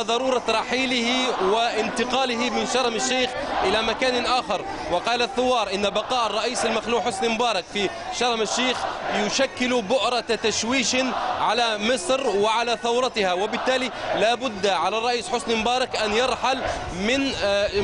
ضرورة رحيله وانتقاله من شرم الشيخ إلى مكان آخر. وقال الثوار إن بقاء الرئيس المخلوع حسني مبارك في شرم الشيخ يشكل بؤرة تشويش على مصر وعلى ثورتها، وبالتالي لا بد على الرئيس حسني مبارك أن يرحل من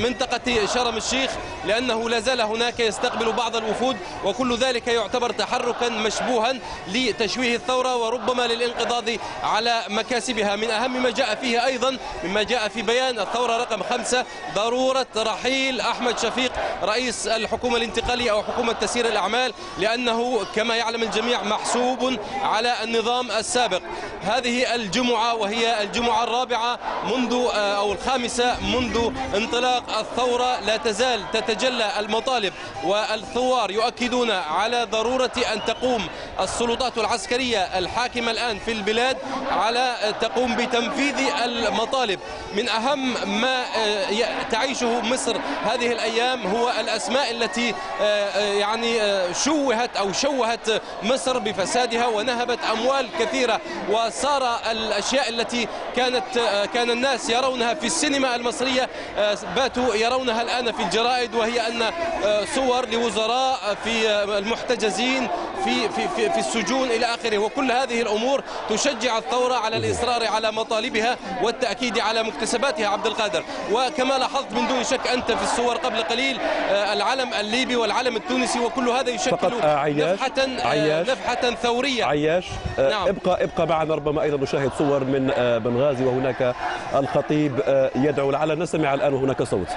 منطقة شرم الشيخ، لأنه لا زال هناك يستقبل بعض الوفود، وكل ذلك يعتبر تحركا مشبوها لتشويه الثورة وربما للانقضاض على مكاسبها. من أهم ما جاء فيه أيضا مما جاء في بيان الثورة رقم 5 ضرورة رحيل أحمد شفيق رئيس الحكومة الانتقالية أو حكومة تسيير الأعمال، لأنه كما يعلم الجميع محسوب على النظام السابق. هذه الجمعة وهي الجمعة الرابعة منذ أو الخامسة منذ انطلاق الثورة، لا تزال تتجلى المطالب، والثوار يؤكدون على ضرورة أن تقوم السلطات العسكرية الحاكمة الآن في البلاد على تقوم بتنفيذ المطالب. من أهم ما تعيشه مصر هذه الأيام هو الأسماء التي يعني شوهت مصر بفسادها ونهبت أموال كثيرة، وصار الأشياء التي كان الناس يرونها في السينما المصرية باتوا يرونها الآن في الجرائد، وهي أن صور لوزراء في المحتجزين في السجون إلى آخره. وكل هذه الأمور تشجع الثورة على الإصرار على مطالبها والتأكيد على مكتسباتها. عبد القادر، وكما لاحظت من دون شك أنت في الصور قبل قليل العلم الليبي والعلم التونسي، وكل هذا يشكل نفحة ثورية. عياش، نعم. ابقى معنا، ربما أيضا نشاهد صور من بنغازي وهناك الخطيب يدعو، لعل نسمع الآن هناك صوت.